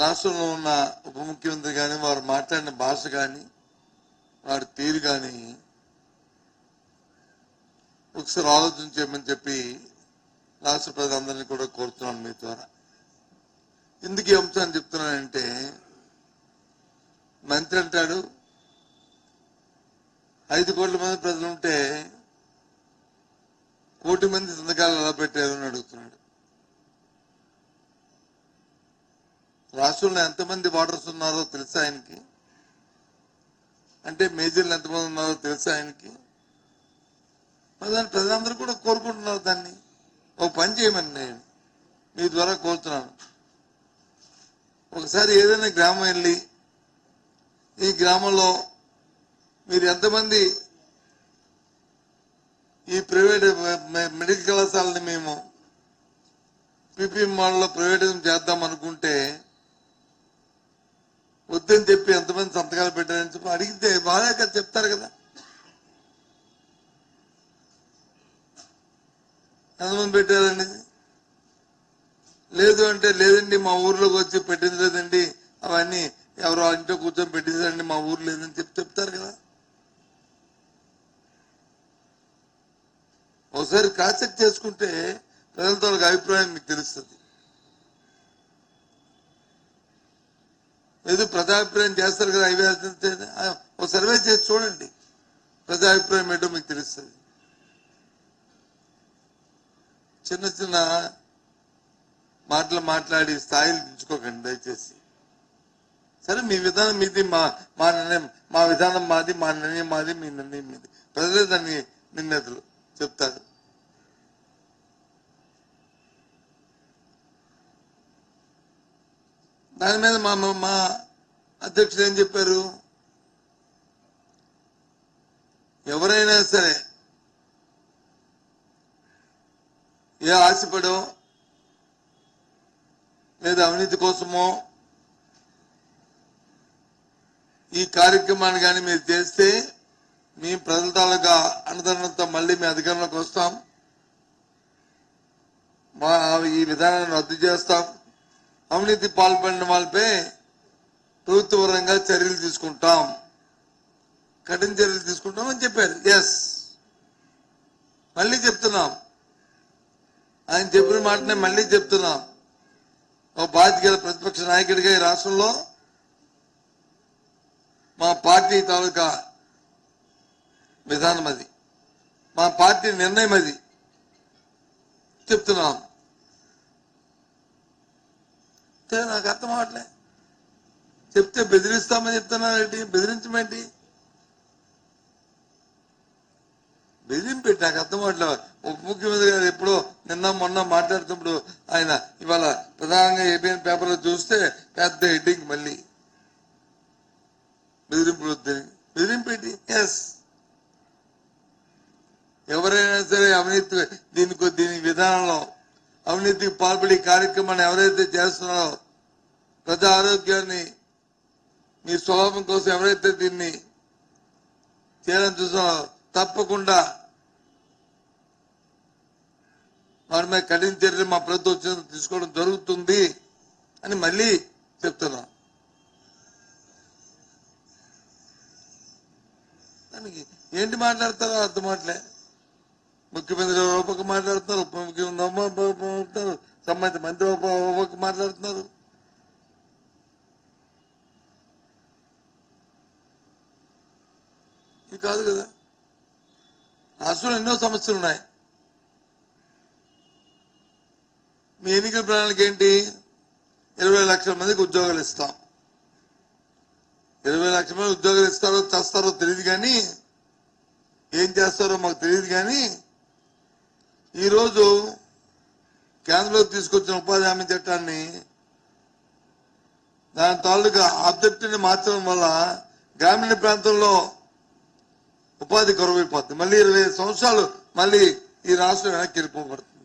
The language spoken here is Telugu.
రాష్ట్రంలో ఉన్న ఉప ముఖ్యమంత్రి కానీ వారు మాట్లాడిన భాష కానీ వారి తీరు కానీ ఒకసారి ఆలోచన చేయమని చెప్పి రాష్ట్ర ప్రజలందరినీ కూడా కోరుతున్నాను మీ ద్వారా. ఎందుకు ఈ అంశాన్ని చెప్తున్నానంటే, మంత్రి అంటాడు 5 కోట్ల మంది ప్రజలు ఉంటే 1 కోటి మంది సంతకాలు ఎలా పెట్టారు అని అడుగుతున్నాడు. రాష్ట్రంలో ఎంతమంది ఓటర్స్ ఉన్నారో తెలుసా ఆయనకి? అంటే మేజర్లు ఎంతమంది ఉన్నారో తెలుసా ఆయనకి? ప్రజలందరూ కూడా కోరుకుంటున్నారు దాన్ని. ఒక పని చేయమని నేను మీ ద్వారా కోరుతున్నాను. ఒకసారి ఏదైనా గ్రామం వెళ్ళి ఈ గ్రామంలో మీరు ఎంతమంది ఈ ప్రైవేట్ మెడికల్ కళాశాలని మేము పీపీఎం మోడల్లో ప్రైవేటైజం చేద్దాం అనుకుంటే వద్దని చెప్పి ఎంతమంది సంతకాలు పెట్టారని చెప్పి అడిగితే బాగా కదా చెప్తారు కదా. ఎంతమంది పెట్టారండి? లేదు అంటే లేదండి మా ఊర్లోకి వచ్చి పెట్టింది లేదండి, అవన్నీ ఎవరో ఇంట్లో కూర్చొని పెట్టిందండి మా ఊరు లేదని చెప్తారు కదా. ఒకసారి క్రాస్ చెక్ చేసుకుంటే ప్రజలతో అభిప్రాయం మీకు తెలుస్తుంది. ఏదో ప్రజాభిప్రాయం చేస్తారు కదా, ఒక సర్వే చేసి చూడండి, ప్రజాభిప్రాయం ఏంటో మీకు తెలుస్తుంది. చిన్న చిన్న మాటలు మాట్లాడి స్థాయిలు దించుకోకండి దయచేసి. సరే మీ విధానం మీది, మా నిర్ణయం, మా విధానం మాది, మా నిర్ణయం మాది, మీ నిర్ణయం మీది. ప్రజలే దాన్ని నిర్ణేతలు చెప్తారు. దాని మీద మా అధ్యక్షుడు ఏం చెప్పారు? ఎవరైనా సరే ఏ ఆశపడో లేదా అవినీతి కోసమో ఈ కార్యక్రమాన్ని కానీ మీరు చేస్తే మీ ప్రజల తాలూకా అనుదరణతో మళ్ళీ మీ అధికారంలోకి వస్తాం, ఈ విధానాన్ని రద్దు చేస్తాం, అవినీతి పాల్పడిన వాళ్ళపై ప్రభుత్వపరంగా చర్యలు తీసుకుంటాం, కఠిన చర్యలు తీసుకుంటాం అని చెప్పారు. ఎస్, మళ్ళీ చెప్తున్నాం, ఆయన చెప్పిన మాటనే మళ్ళీ చెప్తున్నాం. ఒక బాధ్యత ప్రతిపక్ష నాయకుడిగా ఈ రాష్ట్రంలో మా పార్టీ తాలూకా విధానం అది, మా పార్టీ నిర్ణయం అది చెప్తున్నాం. నాకు అర్థం అవట్లే. చెప్తే బెదిరిస్తామని చెప్తున్నారేంటి? బెదిరించమేంటి? బెదిరింపెట్టి నాకు అర్థం అవట్లేదు. ఉప ముఖ్యమంత్రి గారు ఎప్పుడో నిన్న మొన్న మాట్లాడుతున్నప్పుడు ఆయన ఇవాళ ప్రధానంగా ఏబిఎన్ పేపర్లో చూస్తే పెద్ద హెడ్డింగ్ మళ్ళీ బెదిరింపులు వద్దని. బెదిరింపెట్టి ఎస్, ఎవరైనా సరే అవినీతి దీని విధానంలో అవినీతికి పాల్పడి కార్యక్రమాన్ని ఎవరైతే చేస్తున్నారో, ప్రజా ఆరోగ్యాన్ని మీ స్వలాభం కోసం ఎవరైతే దీన్ని చేయాలని చూస్తున్నారో తప్పకుండా వారి మీద కఠిన చర్యలు మా ప్రభుత్వం తీసుకోవడం జరుగుతుంది అని మళ్ళీ చెప్తున్నా. దానికి ఏంటి మాట్లాడతారో అర్థం అవట్లే. ముఖ్యమంత్రి రూపకు మాట్లాడుతున్నారు, ఉప ముఖ్యమంత్రి సంబంధిత మంత్రి రూపకు మాట్లాడుతున్నారు. ఇది కాదు కదా. రాష్ట్రంలో ఎన్నో సమస్యలు ఉన్నాయి. మీ ఎన్నికల ప్రణాళిక ఏంటి? 20 లక్షల మందికి ఉద్యోగాలు ఇస్తాం. 20 లక్షల మంది ఉద్యోగాలు ఇస్తారో చేస్తారో తెలియదు, కానీ ఏం చేస్తారో మాకు తెలియదు. కానీ ఈరోజు కేంద్రంలో తీసుకొచ్చిన ఉపాధి హామీ చట్టాన్ని దాని తాలూకా ఆబ్జెక్టివ్ని మార్చడం వల్ల గ్రామీణ ప్రాంతంలో ఉపాధి కరువైపోతుంది. మళ్ళీ 25 సంవత్సరాలు మళ్ళీ ఈ రాష్ట్రం వెనక్కి వెళ్ళిపోబడుతుంది.